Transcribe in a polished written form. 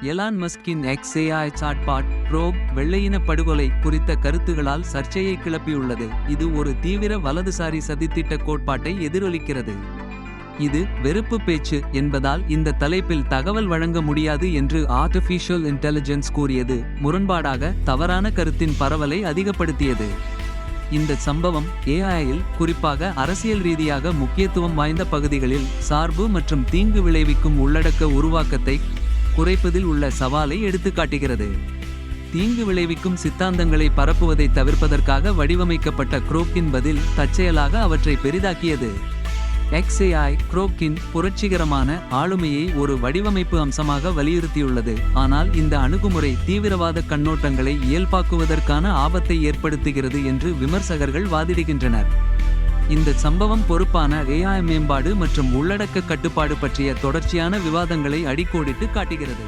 Elon மஸ்கின் XAI chatbot probe வெள்ளையின படுகொலை குறித்த கருத்துகளால் சர்ச்சையை கிளப்பியுள்ளது. இது ஒரு தீவிர வலதுசாரி சதித்திட்ட கோட்பாட்டை எதிரொலிக்கிறது. இது வெறுப்பு பேச்சு என்பதால் இந்த தலைப்பில் தகவல் வழங்க முடியாது என்று ஆர்டிஃபிஷியல் இன்டெலிஜென்ஸ் கூறியது. முரண்பாடாக தவறான கருத்தின் பரவலை அதிகப்படுத்தியது. இந்த சம்பவம் ஏஐயில் குறிப்பாக அரசியல் ரீதியாக முக்கியத்துவம் வாய்ந்த பகுதிகளில் சார்பு மற்றும் தீங்கு விளைவிக்கும் உள்ளடக்க உருவாக்கத்தை குறைப்பதில் உள்ள சவாலை எடுத்துக்காட்டுகிறது. தீங்கு விளைவிக்கும் சித்தாந்தங்களை பரப்புவதை தவிர்ப்பதற்காக வடிவமைக்கப்பட்ட குரோக்கின் பதில் தற்செயலாக அவற்றை பெரிதாக்கியது. XAI குரோக்கின் புரட்சிகரமான ஆளுமையை ஒரு வடிவமைப்பு அம்சமாக வலியுறுத்தியுள்ளது. ஆனால் இந்த அணுகுமுறை தீவிரவாத கண்ணோட்டங்களை இயல்பாக்குவதற்கான ஆபத்தை ஏற்படுத்துகிறது என்று விமர்சகர்கள் வாதிடுகின்றனர். இந்த சம்பவம் பொறுப்பான AI மேம்பாடு மற்றும் உள்ளடக்க கட்டுப்பாடு பற்றிய தொடர்ச்சியான விவாதங்களை அடிக்கோடிட்டு காட்டுகிறது.